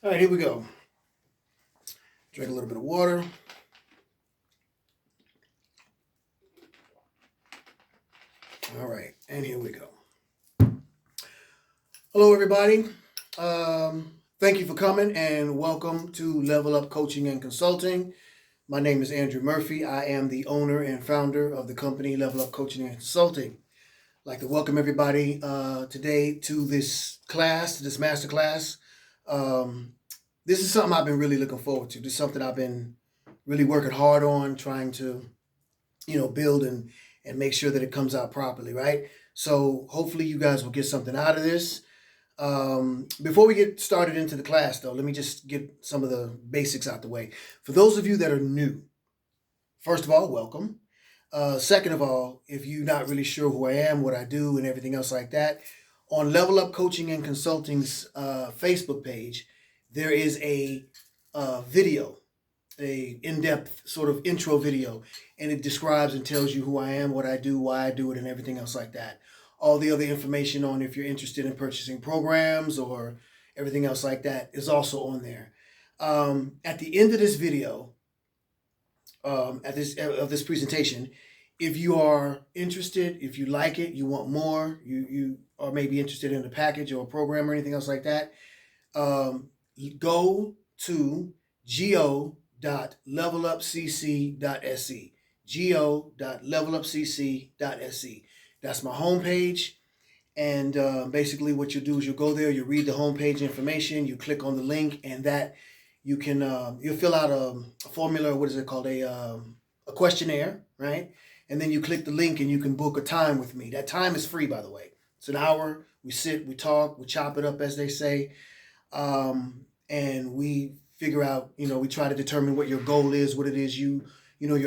All right, here we go. Drink a little bit of water. All right, and here we go. Hello, everybody. Thank you for coming and welcome to Level Up Coaching and Consulting. My name is Andrew Murphy. I am the owner and founder of the company Level Up Coaching and Consulting. I'd like to welcome everybody today to this class, to this master class. This is something I've been really looking forward to. This is something I've been really working hard on, trying to, build and make sure that it comes out properly, right? So hopefully you guys will get something out of this. Before we get started into the class, though, let me just get some of the basics out the way. For those of you that are new, first of all, welcome. Second of all, if you're not really sure who I am, what I do, and everything else like that, on Level Up Coaching and Consulting's Facebook page, there is a video, a in-depth sort of intro video, and it describes and tells you who I am, what I do, why I do it, and everything else like that. All the other information on if you're interested in purchasing programs or everything else like that is also on there. At the end of this video, at this presentation, if you are interested, if you like it, you want more, you are maybe interested in a package or a program or anything else like that, go to go.levelupcc.se. go.levelupcc.se. That's my homepage. And basically what you do is you go there, you read the homepage information, you click on the link, and that you can you'll fill out a formula, what is it called, a questionnaire, right? And then you click the link and you can book a time with me. That time is free, by the way. It's an hour. We sit, we talk, we chop it up, as they say, and we figure out, we try to determine what your goal is, what it is you're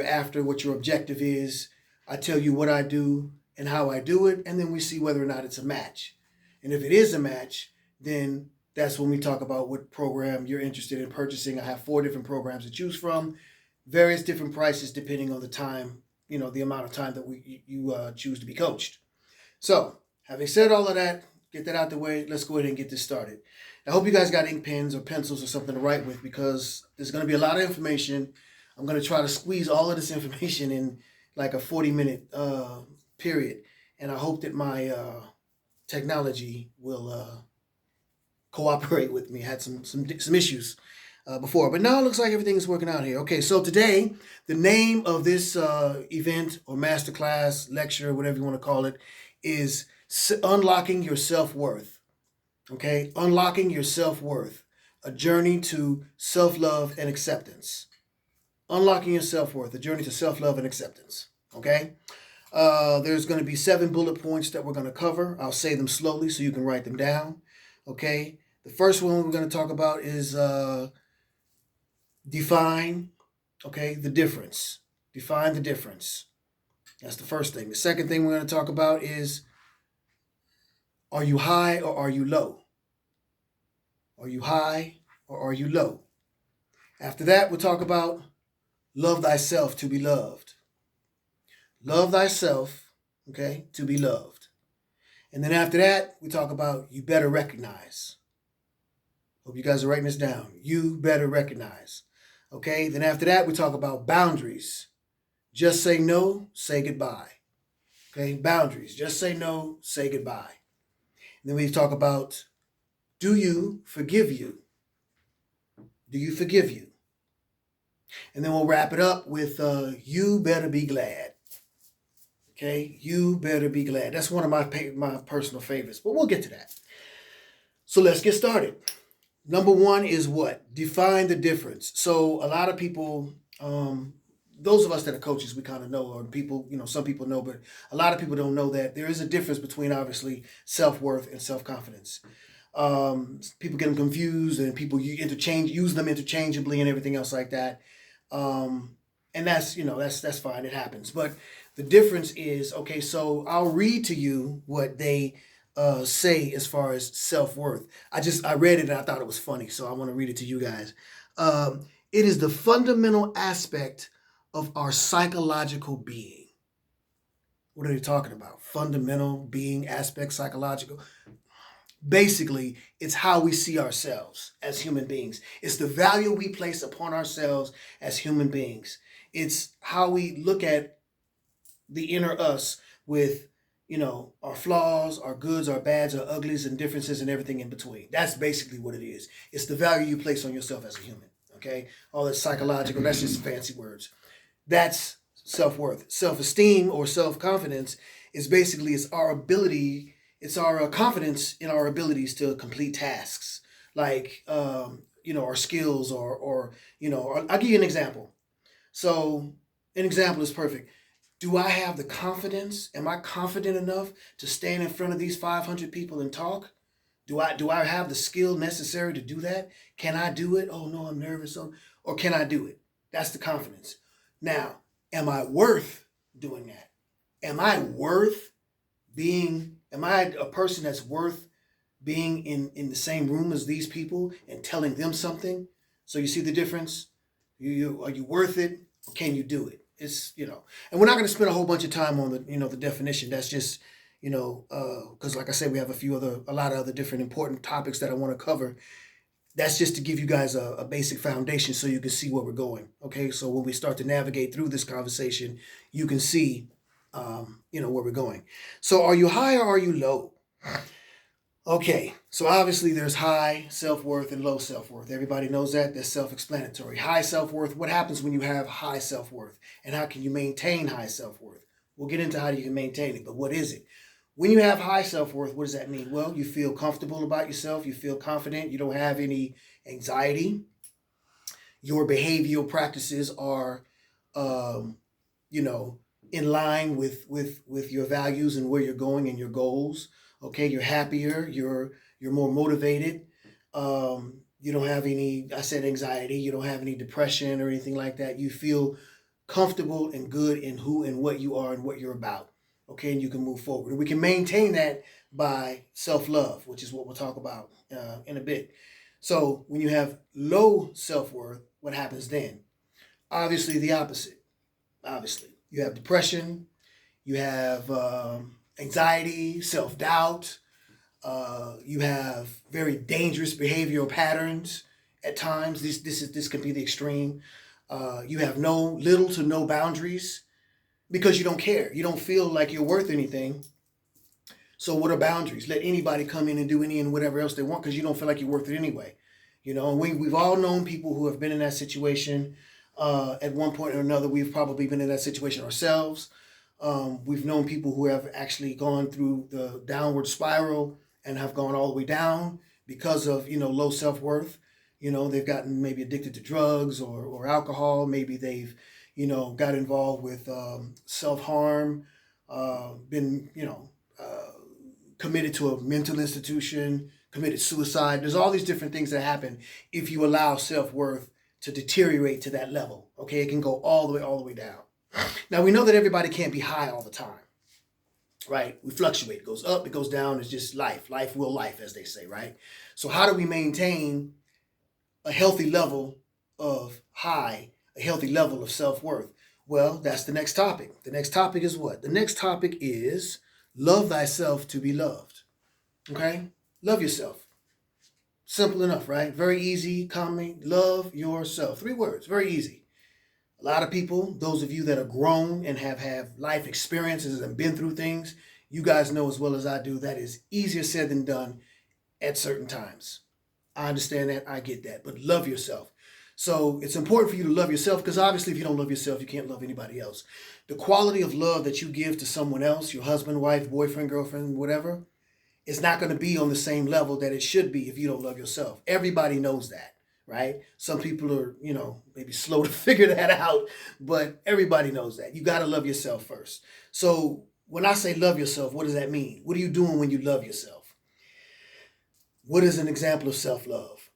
after, what your objective is. I tell you what I do and how I do it, and then we see whether or not it's a match. And if it is a match, then that's when we talk about what program you're interested in purchasing. I have 4 different programs to choose from, various different prices depending on the time, the amount of time that you choose to be coached. So, having said all of that, get that out the way, let's go ahead and get this started. I hope you guys got ink pens or pencils or something to write with, because there's going to be a lot of information. I'm going to try to squeeze all of this information in like a 40-minute period, and I hope that my technology will cooperate with me. I had some issues before, but now it looks like everything is working out here. Okay, so today, the name of this event or masterclass, lecture, whatever you want to call it, is Unlocking Your Self-Worth. Okay, Unlocking Your Self-Worth, a journey to self-love and acceptance. Unlocking Your Self-Worth, a journey to self-love and acceptance. Okay, there's going to be 7 bullet points that we're going to cover. I'll say them slowly so you can write them down. Okay, the first one we're going to talk about is define, the difference. Define the difference. That's the first thing. The second thing we're going to talk about is, are you high or are you low? Are you high or are you low? After that, we'll talk about love thyself to be loved. Love thyself, to be loved. And then after that, we talk about you better recognize. Hope you guys are writing this down. You better recognize. Okay, then after that, we talk about boundaries. Just say no, say goodbye. Okay, boundaries. Just say no, say goodbye. And then we talk about, do you forgive you? Do you forgive you? And then we'll wrap it up with you better be glad. Okay, you better be glad. That's one of my personal favorites, but we'll get to that. So let's get started. Number 1 is what? Define the difference. So a lot of people, those of us that are coaches, we kind of know, or people, some people know, but a lot of people don't know that there is a difference between, obviously, self-worth and self-confidence. People get them confused, and people use them interchangeably and everything else like that. And that's, that's fine. It happens. But the difference is, okay, so I'll read to you what they say as far as self-worth. I read it and I thought it was funny, so I want to read it to you guys. It is the fundamental aspect of our psychological being. What are they talking about? Fundamental being aspect, psychological. Basically, it's how we see ourselves as human beings. It's the value we place upon ourselves as human beings. It's how we look at the inner us with, our flaws, our goods, our bads, our uglies, and differences, and everything in between. That's basically what it is. It's the value you place on yourself as a human. Okay, all that psychological, that's just fancy words. That's self-worth. Self-esteem or self-confidence is basically it's our confidence in our abilities to complete tasks, like our skills, or I'll give you an example. So an example is perfect. Do I have the confidence? Am I confident enough to stand in front of these 500 people and talk? Do I have the skill necessary to do that? Can I do it? Oh no, I'm nervous. Or can I do it? That's the confidence. Now, am I worth doing that? Am I worth am I a person that's worth being in the same room as these people and telling them something? So you see the difference? Are you worth it, or can you do it? And we're not going to spend a whole bunch of time on the definition. That's just, because like I said, we have a lot of other different important topics that I want to cover. That's just to give you guys a basic foundation so you can see where we're going. Okay, so when we start to navigate through this conversation, you can see, where we're going. So are you high or are you low? Okay, so obviously there's high self-worth and low self-worth. Everybody knows that. That's self-explanatory. High self-worth, what happens when you have high self-worth? And how can you maintain high self-worth? We'll get into how you can maintain it, but what is it? When you have high self-worth, what does that mean? Well, you feel comfortable about yourself. You feel confident. You don't have any anxiety. Your behavioral practices are, in line with your values and where you're going and your goals. Okay, you're happier, you're more motivated. You don't have any, I said anxiety, you don't have any depression or anything like that. You feel comfortable and good in who and what you are and what you're about. Okay, and you can move forward. And we can maintain that by self-love, which is what we'll talk about in a bit. So when you have low self-worth, what happens then? Obviously the opposite. Obviously, you have depression, you have anxiety, self-doubt. You have very dangerous behavioral patterns at times. This can be the extreme. You have little to no boundaries because you don't care. You don't feel like you're worth anything. So what are boundaries? Let anybody come in and do any and whatever else they want because you don't feel like you're worth it anyway. And we've all known people who have been in that situation at one point or another. We've probably been in that situation ourselves. We've known people who have actually gone through the downward spiral and have gone all the way down because of, low self-worth. They've gotten maybe addicted to drugs or alcohol. Maybe they've, got involved with self-harm, been, committed to a mental institution, committed suicide. There's all these different things that happen if you allow self-worth to deteriorate to that level. Okay, it can go all the way down. Now, we know that everybody can't be high all the time, right? We fluctuate. It goes up, it goes down. It's just life. Life will life, as they say, right? So how do we maintain a healthy level of a healthy level of self-worth? Well, that's the next topic. The next topic is what? The next topic is love thyself to be loved. Okay? Love yourself. Simple enough, right? Very easy, calming. Love yourself. 3 words. Very easy. A lot of people, those of you that are grown and have had life experiences and been through things, you guys know as well as I do that is easier said than done at certain times. I understand that. I get that. But love yourself. So it's important for you to love yourself because obviously if you don't love yourself, you can't love anybody else. The quality of love that you give to someone else, your husband, wife, boyfriend, girlfriend, whatever, is not going to be on the same level that it should be if you don't love yourself. Everybody knows that. Right? Some people are, maybe slow to figure that out, but everybody knows that. You got to love yourself first. So when I say love yourself, what does that mean? What are you doing when you love yourself? What is an example of self-love?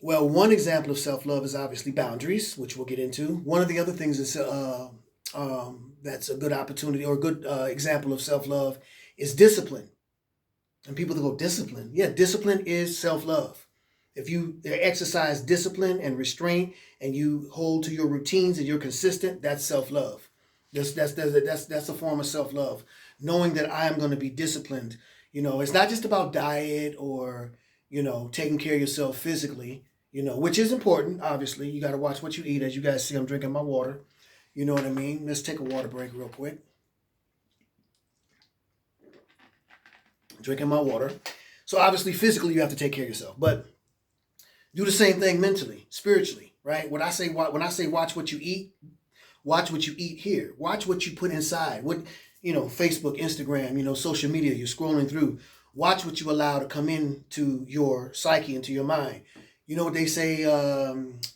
Well, one example of self-love is obviously boundaries, which we'll get into. One of the other things is that's a good opportunity or a good example of self-love is discipline. And people that go, discipline? Yeah, discipline is self-love. If you exercise discipline and restraint and you hold to your routines and you're consistent, that's self-love. That's a form of self-love. Knowing that I am going to be disciplined It's not just about diet or, taking care of yourself physically, which is important. Obviously, you got to watch what you eat. As you guys see, I'm drinking my water. You know what I mean? Let's take a water break real quick. Drinking my water. So obviously, physically, you have to take care of yourself, but do the same thing mentally, spiritually, right? When I say watch what you eat, watch what you eat here. Watch what you put inside. What Facebook, Instagram, social media you're scrolling through. Watch what you allow to come into your psyche, into your mind. You know what they say?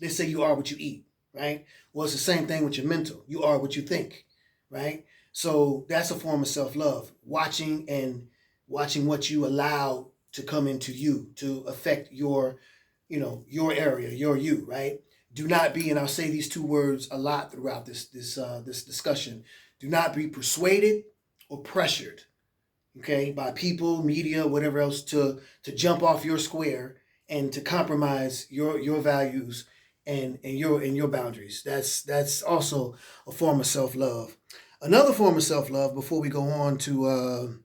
They say you are what you eat, right? Well, it's the same thing with your mental. You are what you think, right? So that's a form of self-love. Watching what you allow to come into you, to affect your area, your you, right? Do not be, and I'll say these two words a lot throughout this discussion. Do not be persuaded or pressured, okay, by people, media, whatever else, to jump off your square and to compromise your values and your boundaries. That's also a form of self-love. Another form of self-love, before we go on to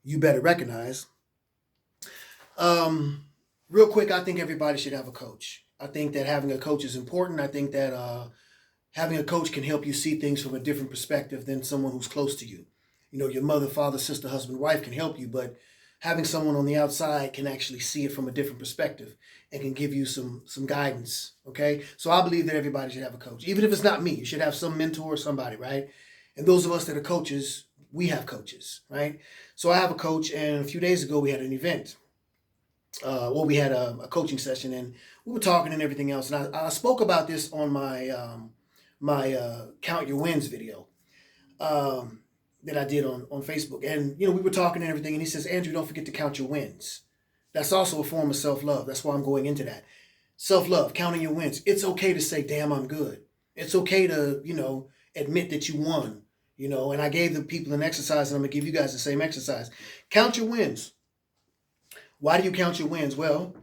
you better recognize. Real quick, I think everybody should have a coach. I think that having a coach is important. I think that having a coach can help you see things from a different perspective than someone who's close to you. Your mother, father, sister, husband, wife can help you, but having someone on the outside can actually see it from a different perspective and can give you some guidance, okay? So I believe that everybody should have a coach. Even if it's not me, you should have some mentor or somebody, right? And those of us that are coaches, we have coaches, right? So I have a coach, and a few days ago we had an event. We had a coaching session, and we were talking and everything else. And I spoke about this on my Count Your Wins video that I did on Facebook. And, we were talking and everything, and he says, Andrew, don't forget to count your wins. That's also a form of self-love. That's why I'm going into that. Self-love, counting your wins. It's okay to say, damn, I'm good. It's okay to, admit that you won, and I gave the people an exercise, and I'm going to give you guys the same exercise. Count your wins. Why do you count your wins? Well,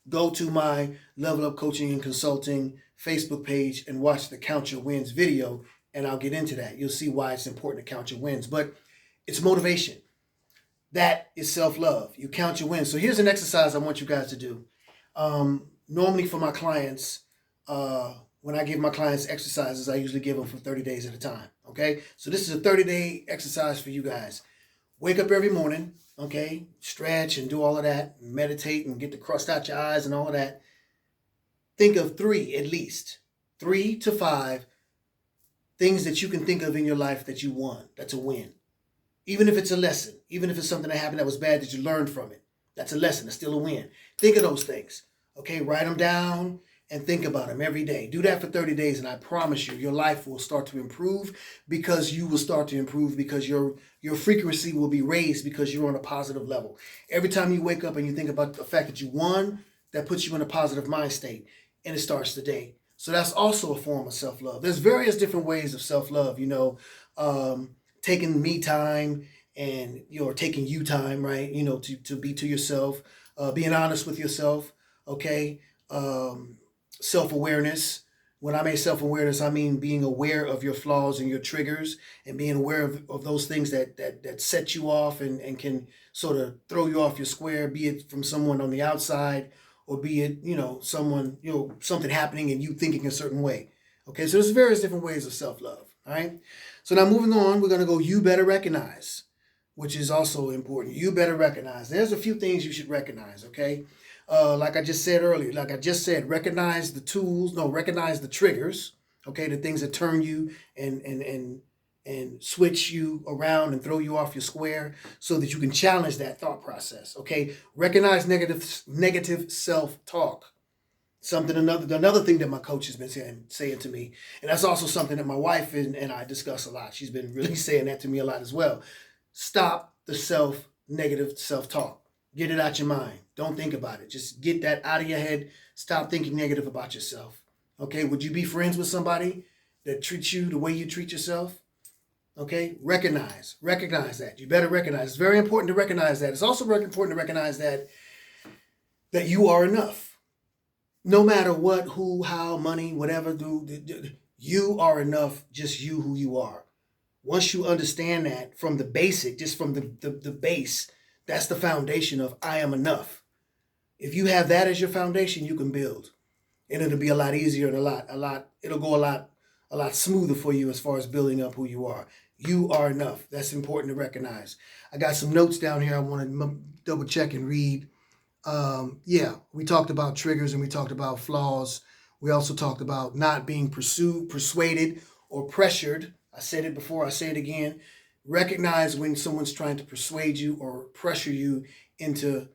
go to my Level Up Coaching and Consulting Facebook page and watch the Count Your Wins video, and I'll get into that. You'll see why it's important to count your wins. But it's motivation. That is self-love. You count your wins. So here's an exercise I want you guys to do. Normally for my clients, when I give my clients exercises, I usually give them for 30 days at a time. Okay? So this is a 30-day exercise for you guys. Wake up every morning, okay? Stretch and do all of that, and meditate and get the crust out your eyes and all of that. Think of 3 at least, 3 to 5 things that you can think of in your life that you won. That's a win. Even if it's a lesson, even if it's something that happened that was bad that you learned from it, that's a lesson. It's still a win. Think of those things, okay? Write them down and think about them every day. Do that for 30 days, and I promise you, your life will start to improve, because you will start to improve, because your frequency will be raised, because you're on a positive level. Every time you wake up and you think about the fact that you won, that puts you in a positive mind state, and it starts the day. So that's also a form of self-love. There's various different ways of self-love, taking me time and taking you time, right? To be to yourself, being honest with yourself, okay? Self-awareness. When I mean self-awareness, I mean being aware of your flaws and your triggers, and being aware of those things that set you off and can sort of throw you off your square, be it from someone on the outside, or be it, someone, something happening and you thinking a certain way. Okay, so there's various different ways of self-love, all right? So now moving on, we're going to go you better recognize, which is also important. You better recognize. There's a few things you should recognize, okay? Like I just said earlier, recognize the tools, recognize the triggers, okay? The things that turn you and switch you around and throw you off your square, so that you can challenge that thought process, okay? Recognize negative self-talk. Another thing that my coach has been saying to me, and that's also something that my wife and I discuss a lot. She's been really saying that to me a lot as well. Stop the negative self-talk. Get it out your mind. Don't think about it. Just get that out of your head. Stop thinking negative about yourself. Okay? Would you be friends with somebody that treats you the way you treat yourself? Okay? Recognize that. You better recognize. It's very important to recognize that. It's also very important to recognize that you are enough. No matter what, who, how, money, whatever, you are enough, just you who you are. Once you understand that from the basic, just from the base, That's the foundation of I am enough. If you have that as your foundation, you can build. And it'll be a lot easier and it'll go a lot smoother for you as far as building up who you are. You are enough. That's important to recognize. I got some notes down here I want to double check and read. Yeah, we talked about triggers and we talked about flaws. We also talked about not being pursued, persuaded, or pressured. I said it before, I say it again. Recognize when someone's trying to persuade you or pressure you into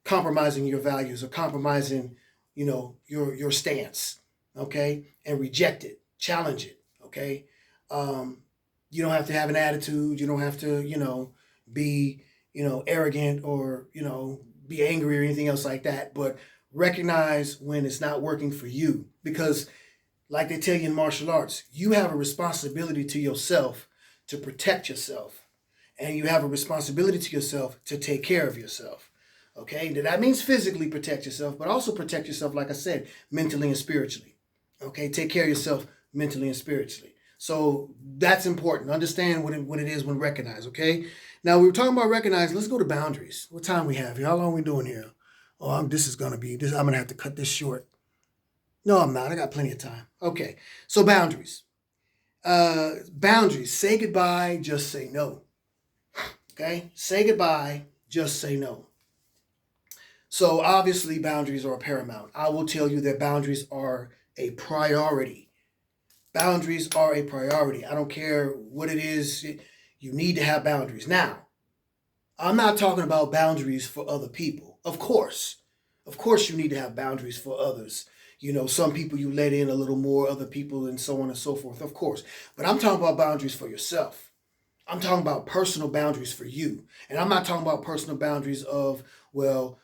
compromising your values or compromising, your stance, okay? And reject it, challenge it, okay? You don't have to have an attitude. You don't have to, be, arrogant or, be angry or anything else like that. But recognize when it's not working for you, because like they tell you in martial arts, you have a responsibility to yourself to protect yourself. And you have a responsibility to yourself to take care of yourself. Okay, now that means physically protect yourself, but also protect yourself, like I said, mentally and spiritually. Okay, take care of yourself mentally and spiritually. So that's important. Understand what it is when recognized. Okay, now we were talking about recognize. Let's go to boundaries. What time we have here? How long are we doing here? Oh, this is gonna be this. I'm gonna have to cut this short. No, I'm not. I got plenty of time. Okay, so boundaries. Boundaries. Say goodbye. Just say no. Okay, say goodbye. Just say no. So obviously boundaries are paramount. I will tell you that boundaries are a priority. Boundaries are a priority. I don't care what it is, you need to have boundaries. Now, I'm not talking about boundaries for other people. Of course. Of course you need to have boundaries for others. Some people you let in a little more, other people, and so on and so forth, of course. But I'm talking about boundaries for yourself. I'm talking about personal boundaries for you. And I'm not talking about personal boundaries of, well,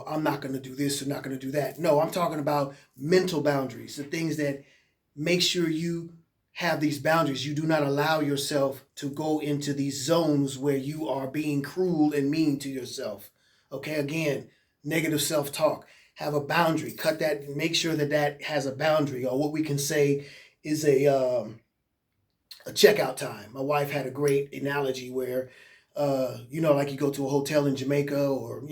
I'm not going to do this or not going to do that. No, I'm talking about mental boundaries, the things that make sure you have these boundaries. You do not allow yourself to go into these zones where you are being cruel and mean to yourself. Okay, again, negative self-talk. Have a boundary. Cut that. Make sure that has a boundary, or what we can say is a checkout time. My wife had a great analogy where, like you go to a hotel in Jamaica or,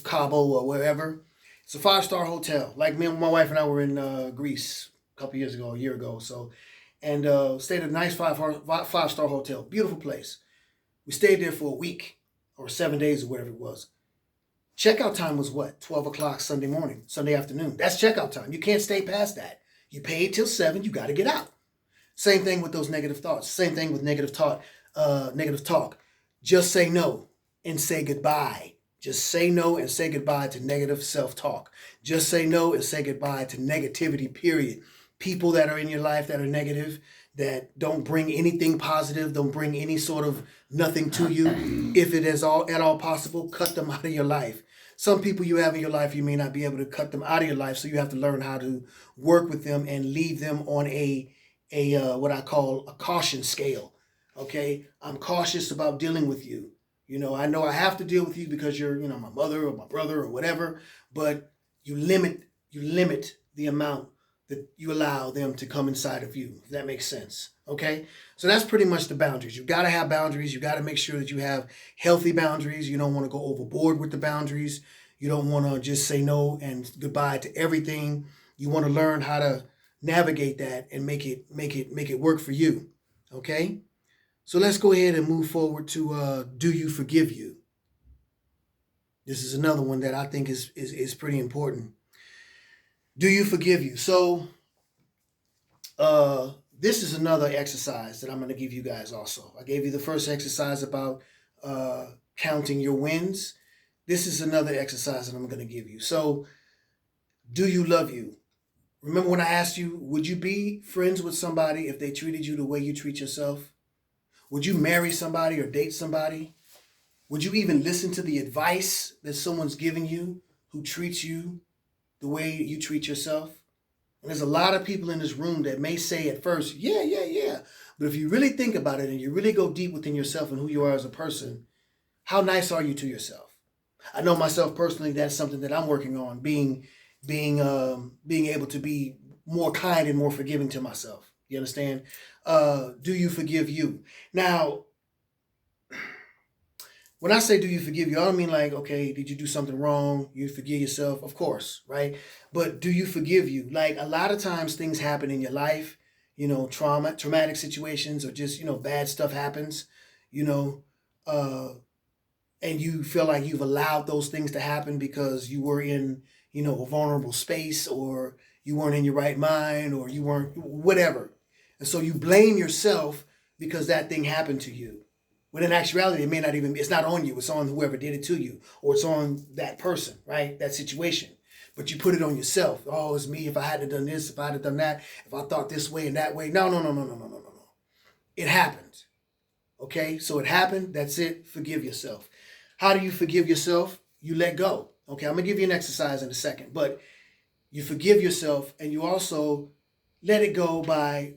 Cabo or wherever. It's a 5-star hotel. Like my wife and I were in Greece a couple years ago, a year ago. So, and stayed at a nice 5-star hotel. Beautiful place. We stayed there for a week or 7 days or whatever it was. Checkout time was what? 12 o'clock Sunday afternoon. That's checkout time. You can't stay past that. You paid till 7, you got to get out. Same thing with those negative thoughts. Same thing with negative talk. Just say no and say goodbye. Just say no and say goodbye to negative self-talk. Just say no and say goodbye to negativity, period. People that are in your life that are negative, that don't bring anything positive, don't bring any sort of nothing to you. If it is at all possible, cut them out of your life. Some people you have in your life, you may not be able to cut them out of your life, so you have to learn how to work with them and leave them on a what I call a caution scale. Okay, I'm cautious about dealing with you. I know I have to deal with you because you're, my mother or my brother or whatever, but you limit the amount that you allow them to come inside of you, if that makes sense. Okay, so that's pretty much the boundaries. You got to have boundaries. You got to make sure that you have healthy boundaries. You don't want to go overboard with the boundaries. You don't want to just say no and goodbye to everything. You want to learn how to navigate that and make it work for you. Okay, so let's go ahead and move forward to do you forgive you? This is another one that I think is pretty important. Do you forgive you? So this is another exercise that I'm going to give you guys also. I gave you the first exercise about counting your wins. This is another exercise that I'm going to give you. So, do you love you? Remember when I asked you, would you be friends with somebody if they treated you the way you treat yourself? Would you marry somebody or date somebody? Would you even listen to the advice that someone's giving you who treats you the way you treat yourself? And there's a lot of people in this room that may say at first, yeah. But if you really think about it and you really go deep within yourself and who you are as a person, how nice are you to yourself? I know myself personally, that's something that I'm working on, being able to be more kind and more forgiving to myself. You understand? Do you forgive you? Now, When I say do you forgive you, I don't mean like, okay, did you do something wrong? You forgive yourself, of course, right? But do you forgive you? Like a lot of times things happen in your life, traumatic situations or just, bad stuff happens, you know, uh, and you feel like you've allowed those things to happen because you were in, a vulnerable space or you weren't in your right mind or you weren't whatever. And so you blame yourself because that thing happened to you. When in actuality, it may not even, it's not on you, it's on whoever did it to you, or it's on that person, right? That situation. But you put it on yourself. Oh, it's me. If I had done this, if I had done that, if I thought this way and that way. No, no, no, no, no, no, no, no, no. It happened. Okay? So it happened. That's it. Forgive yourself. How do you forgive yourself? You let go. Okay, I'm gonna give you an exercise in a second, but you forgive yourself and you also let it go by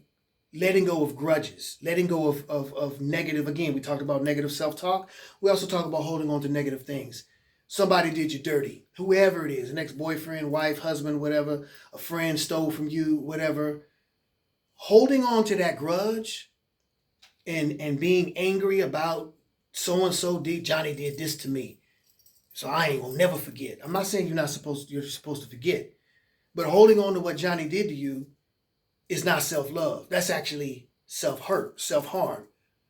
letting go of grudges, letting go of negative. Again, we talked about negative self-talk. We also talk about holding on to negative things. Somebody did you dirty, whoever it is, an ex-boyfriend, wife, husband, whatever, a friend stole from you, whatever. Holding on to that grudge and being angry about so-and-so did, Johnny did this to me. So I ain't gonna never forget. I'm not saying you're supposed to forget. But holding on to what Johnny did to you is not self-love. That's actually self-hurt, self-harm.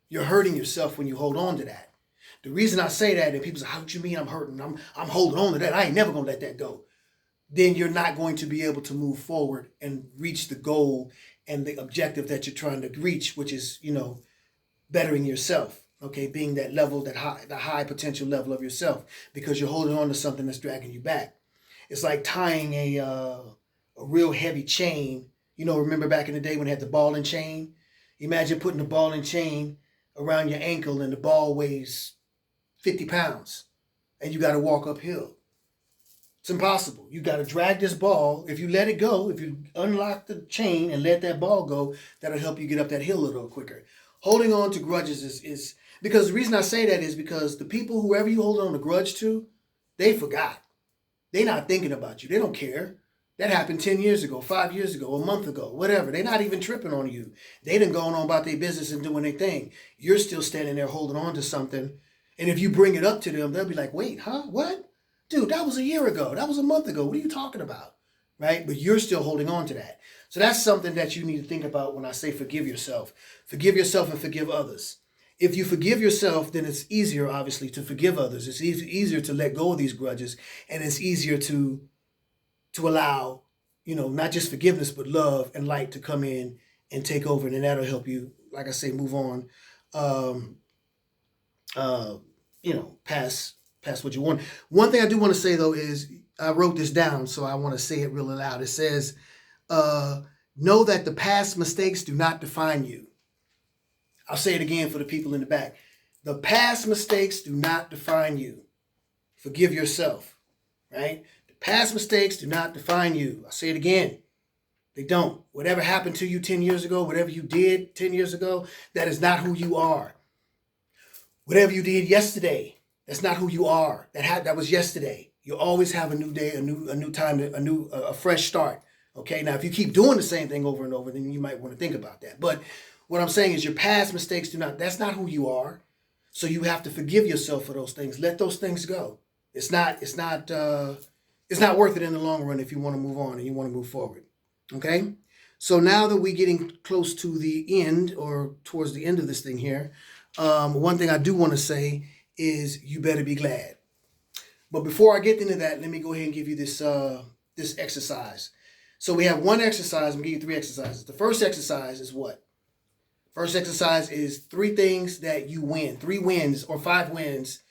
You're hurting yourself when you hold on to that. The reason I say that, and people say, how do you mean I'm hurting? I'm holding on to that. I ain't never gonna let that go. Then you're not going to be able to move forward and reach the goal and the objective that you're trying to reach, which is, bettering yourself. Okay, being that level, the high potential level of yourself, because you're holding on to something that's dragging you back. It's like tying a real heavy chain. Remember back in the day when they had the ball and chain? Imagine putting the ball and chain around your ankle and the ball weighs 50 pounds and you got to walk uphill. It's impossible. You got to drag this ball. If you let it go, if you unlock the chain and let that ball go, that'll help you get up that hill a little quicker. Holding on to grudges is because the reason I say that is because the people, whoever you hold on a grudge to, they forgot. They're not thinking about you. They don't care. That happened 10 years ago, 5 years ago, a month ago, whatever. They're not even tripping on you. They done gone on about their business and doing their thing. You're still standing there holding on to something. And if you bring it up to them, they'll be like, wait, huh? What? Dude, that was a year ago. That was a month ago. What are you talking about? Right? But you're still holding on to that. So that's something that you need to think about when I say forgive yourself. Forgive yourself and forgive others. If you forgive yourself, then it's easier, obviously, to forgive others. It's easier to let go of these grudges, and it's easier to allow, not just forgiveness, but love and light to come in and take over, and then that'll help you, like I say, move on, um, past what you want. One thing I do want to say, though, is I wrote this down, so I want to say it really loud. It says, know that the past mistakes do not define you. I'll say it again for the people in the back. The past mistakes do not define you. Forgive yourself, right? The past mistakes do not define you. I'll say it again. They don't. Whatever happened to you 10 years ago, whatever you did 10 years ago, that is not who you are. Whatever you did yesterday, that's not who you are. That was yesterday. You always have a new day, a new time, a fresh start. Okay. Now, if you keep doing the same thing over and over, then you might want to think about that. But what I'm saying is your past mistakes that's not who you are. So you have to forgive yourself for those things. Let those things go. It's not worth it in the long run if you want to move on and you want to move forward. Okay? So now that we're getting close to the end or towards the end of this thing here, one thing I do want to say is you better be glad. But before I get into that, let me go ahead and give you this exercise. So we have one exercise. I'm going to give you 3 exercises. The first exercise is what? First exercise is 3 things that you win, 3 wins or 5 wins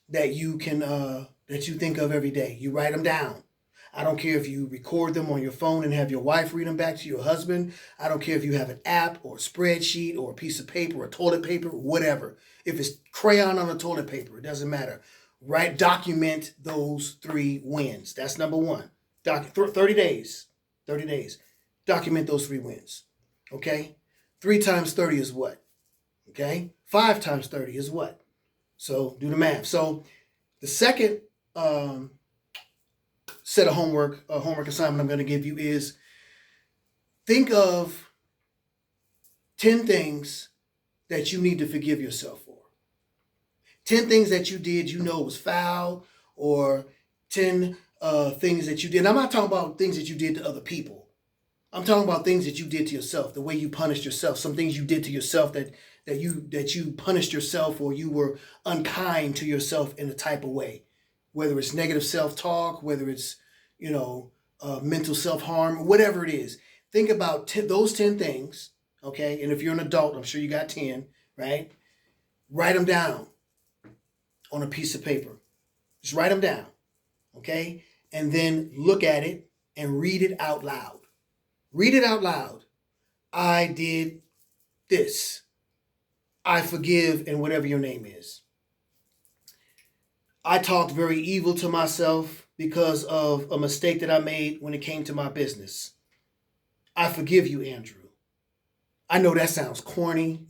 that you can that you think of every day. You write them down. I don't care if you record them on your phone and have your wife read them back to your husband. I don't care if you have an app or a spreadsheet or a piece of paper or toilet paper, whatever. If it's crayon on a toilet paper, it doesn't matter. Document those 3 wins. That's number 1. 30 days. 30 days. Document those 3 wins. Okay? 3 times 30 is what? Okay? 5 times 30 is what? So do the math. So the second set of homework assignment I'm going to give you is think of 10 things that you need to forgive yourself for. 10 things that you did you know was foul, or 10 things that you did. And I'm not talking about things that you did to other people. I'm talking about things that you did to yourself, the way you punished yourself, some things you did to yourself that you punished yourself, or you were unkind to yourself in a type of way, whether it's negative self-talk, whether it's, mental self-harm, whatever it is. Think about those 10 things, okay? And if you're an adult, I'm sure you got 10, right? Write them down on a piece of paper. Just write them down, okay? And then look at it and read it out loud. Read it out loud. I did this. I forgive, and whatever your name is. I talked very evil to myself because of a mistake that I made when it came to my business. I forgive you, Andrew. I know that sounds corny.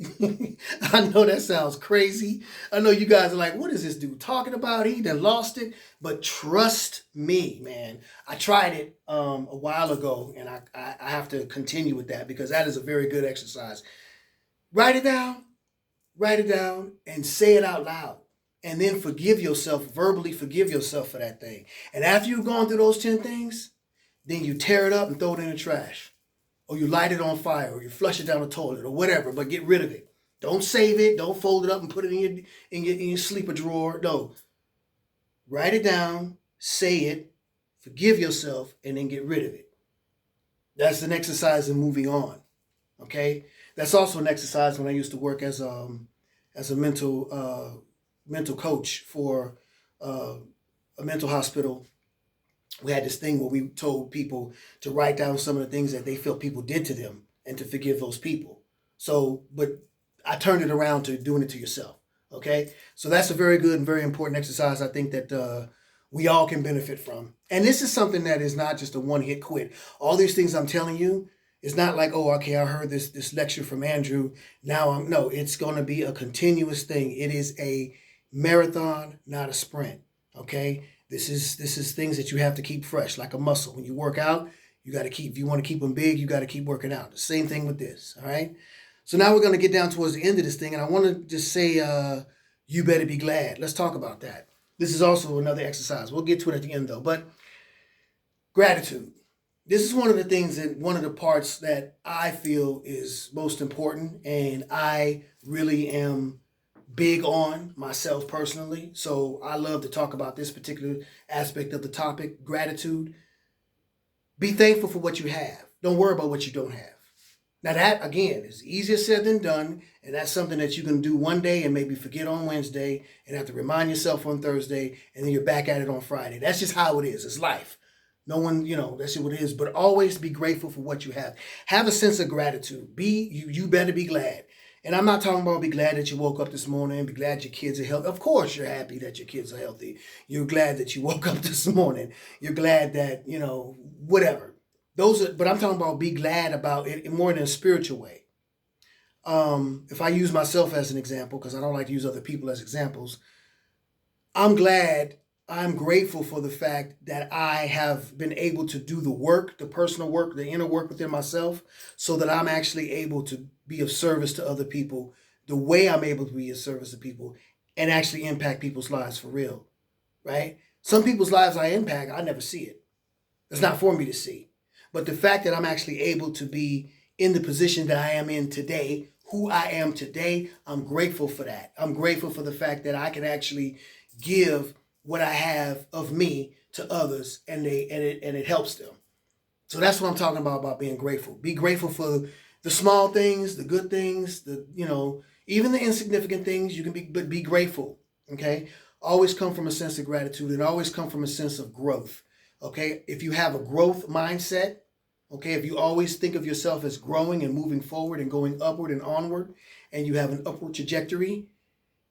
I know that sounds crazy. I know you guys are like, what is this dude talking about? He done lost it. But trust me, man. I tried it a while ago, and I have to continue with that because that is a very good exercise. Write it down, and say it out loud. And then forgive yourself, verbally forgive yourself for that thing. And after you've gone through those 10 things, then you tear it up and throw it in the trash. Or you light it on fire, or you flush it down the toilet, or whatever, but get rid of it. Don't save it. Don't fold it up and put it in your sleeper drawer. No. Write it down, say it, forgive yourself, and then get rid of it. That's an exercise in moving on. Okay? That's also an exercise when I used to work as a mental coach for a mental hospital. We had this thing where we told people to write down some of the things that they felt people did to them and to forgive those people. So, but I turned it around to doing it to yourself. Okay? So that's a very good and very important exercise I think that we all can benefit from. And this is something that is not just a one-hit quit. All these things I'm telling you, it's not like, oh, okay, I heard this lecture from Andrew. No, it's going to be a continuous thing. It is a marathon, not a sprint. Okay? This is things that you have to keep fresh, like a muscle. When you work out, you got to keep, if you want to keep them big, you got to keep working out. The same thing with this, all right? So now we're going to get down towards the end of this thing, and I want to just say, you better be glad. Let's talk about that. This is also another exercise. We'll get to it at the end, though. But gratitude. This is one of the things, and one of the parts that I feel is most important, and I really am big on myself personally. So I love to talk about this particular aspect of the topic, gratitude. Be thankful for what you have. Don't worry about what you don't have. Now that, again, is easier said than done, and that's something that you can do one day and maybe forget on Wednesday and have to remind yourself on Thursday, and then you're back at it on Friday. That's just how it is. It's life. No one, that's what it is. But always be grateful for what you have. Have a sense of gratitude. You better be glad. And I'm not talking about be glad that you woke up this morning, be glad your kids are healthy. Of course you're happy that your kids are healthy. You're glad that you woke up this morning. You're glad that, whatever. But I'm talking about be glad about it more in a spiritual way. If I use myself as an example, because I don't like to use other people as examples, I'm grateful for the fact that I have been able to do the work, the personal work, the inner work within myself, so that I'm actually able to be of service to other people the way I'm able to be of service to people and actually impact people's lives for real, right? Some people's lives I impact, I never see it. It's not for me to see. But the fact that I'm actually able to be in the position that I am in today, who I am today, I'm grateful for that. I'm grateful for the fact that I can actually give what I have of me to others, and it helps them. So that's what I'm talking about being grateful. Be grateful for the small things, the good things, even the insignificant things. You can be grateful. Okay, always come from a sense of gratitude, and always come from a sense of growth. Okay, if you have a growth mindset, okay, if you always think of yourself as growing and moving forward and going upward and onward, and you have an upward trajectory,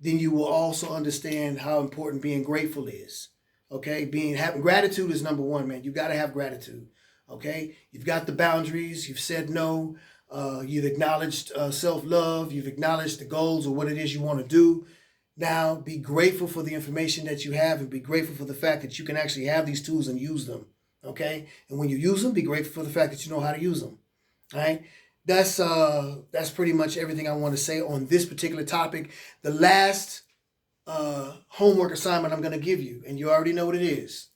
then you will also understand how important being grateful is. Okay, having gratitude is number one, man. You got to have gratitude. Okay, you've got the boundaries. You've said no. You've acknowledged self-love. You've acknowledged the goals or what it is you want to do. Now, be grateful for the information that you have, and be grateful for the fact that you can actually have these tools and use them. Okay, and when you use them, be grateful for the fact that you know how to use them. All right. That's pretty much everything I want to say on this particular topic. The last homework assignment I'm going to give you, and you already know what it is.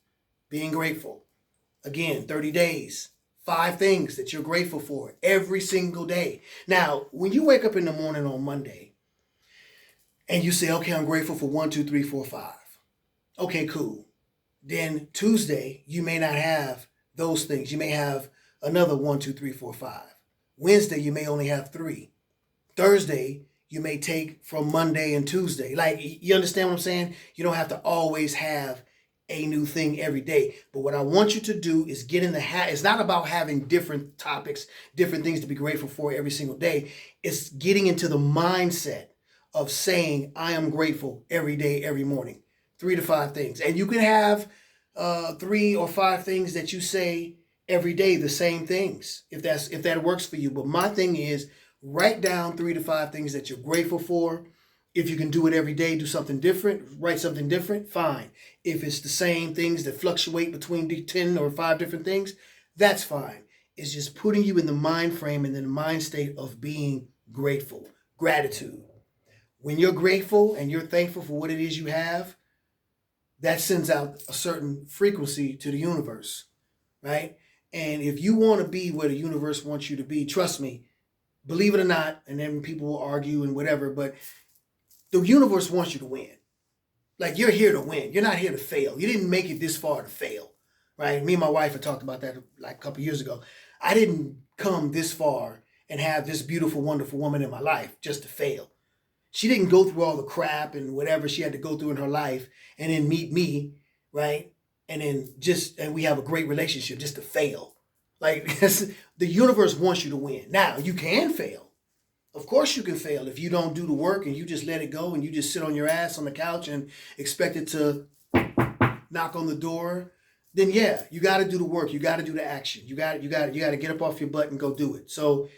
Being grateful. Again, 30 days. 5 things that you're grateful for every single day. Now, when you wake up in the morning on Monday and you say, okay, I'm grateful for 1, 2, 3, 4, 5. Okay, cool. Then Tuesday, you may not have those things. You may have another 1, 2, 3, 4, 5. Wednesday, you may only have 3. Thursday, you may take from Monday and Tuesday. Like, you understand what I'm saying? You don't have to always have a new thing every day. But what I want you to do is get in the habit. It's not about having different topics, different things to be grateful for every single day. It's getting into the mindset of saying, I am grateful every day, every morning. 3 to 5 things. And you can have 3 or 5 things that you say every day, the same things, if that works for you. But my thing is, write down 3 to 5 things that you're grateful for. If you can do it every day, do something different, write something different, fine. If it's the same things that fluctuate between 10 or 5 different things, that's fine. It's just putting you in the mind frame and in the mind state of being grateful, gratitude. When you're grateful and you're thankful for what it is you have, that sends out a certain frequency to the universe, right? And if you want to be where the universe wants you to be, trust me, believe it or not, and then people will argue and whatever, but the universe wants you to win. Like, you're here to win. You're not here to fail. You didn't make it this far to fail, right? Me and my wife had talked about that like a couple years ago. I didn't come this far and have this beautiful, wonderful woman in my life just to fail. She didn't go through all the crap and whatever she had to go through in her life and then meet me, right? And we have a great relationship just to fail. Like, the universe wants you to win. Now, you can fail. Of course you can fail if you don't do the work and you just let it go and you just sit on your ass on the couch and expect it to knock on the door. Then yeah, you got to do the work. You got to do the action. You got to get up off your butt and go do it. So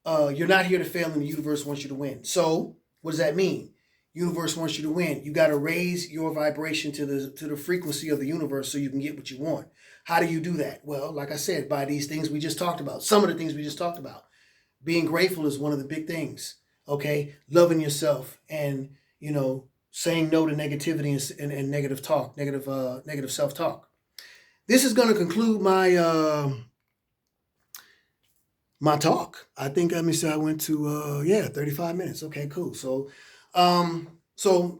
you're not here to fail, and the universe wants you to win. So what does that mean? Universe wants you to win. You got to raise your vibration to the frequency of the universe so you can get what you want. How do you do that? Well, like I said, by these things we just talked about. Some of the things we just talked about. Being grateful is one of the big things, okay? Loving yourself and, saying no to negativity and negative talk, negative self-talk. This is going to conclude my my talk. I think, let me see, I went to, 35 minutes. Okay, cool. So I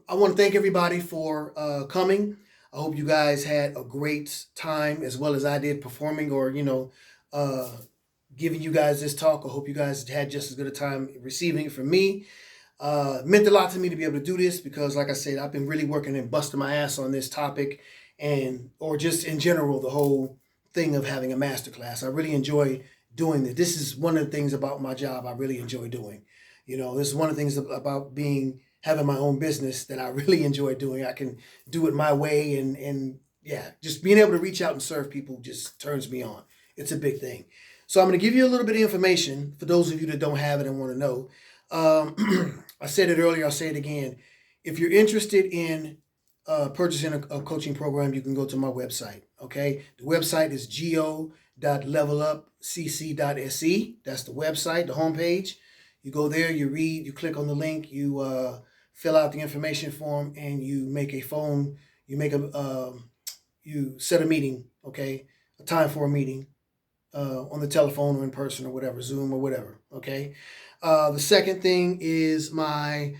want to thank everybody for coming. I hope you guys had a great time as well as I did performing or, giving you guys this talk. I hope you guys had just as good a time receiving it from me. It meant a lot to me to be able to do this because, like I said, I've been really working and busting my ass on this topic or just in general, the whole thing of having a masterclass. I really enjoy doing this. This is one of the things about my job I really enjoy doing. This is one of the things about having my own business that I really enjoy doing. I can do it my way and just being able to reach out and serve people just turns me on. It's a big thing. So I'm going to give you a little bit of information for those of you that don't have it and want to know. I said it earlier, I'll say it again. If you're interested in purchasing a coaching program, you can go to my website, okay? The website is go.levelupcc.se. That's the website, the homepage. You go there, you read, you click on the link, you fill out the information form, and you make a phone, you set a meeting, okay? A time for a meeting. On the telephone or in person or whatever, Zoom or whatever, okay? The second thing is my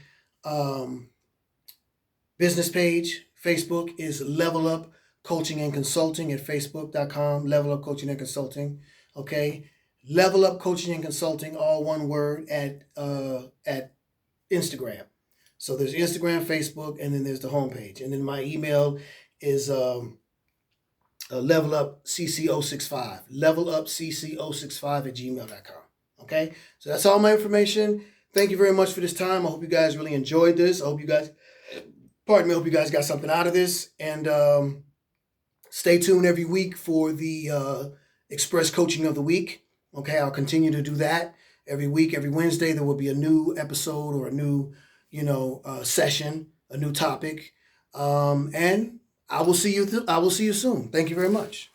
business page. Facebook is Level Up Coaching and Consulting at facebook.com, Level Up Coaching and Consulting, okay? Level Up Coaching and Consulting, all one word, at Instagram. So there's Instagram, Facebook, and then there's the homepage. And then my email is levelupcc065, levelupcc065 @gmail.com. Okay, so that's all my information. Thank you very much for this time. I hope you guys really enjoyed this. I hope you guys got something out of this. And stay tuned every week for the Express Coaching of the Week. Okay, I'll continue to do that every week. Every Wednesday there will be a new episode or a new session, a new topic, and I will see you soon. Thank you very much.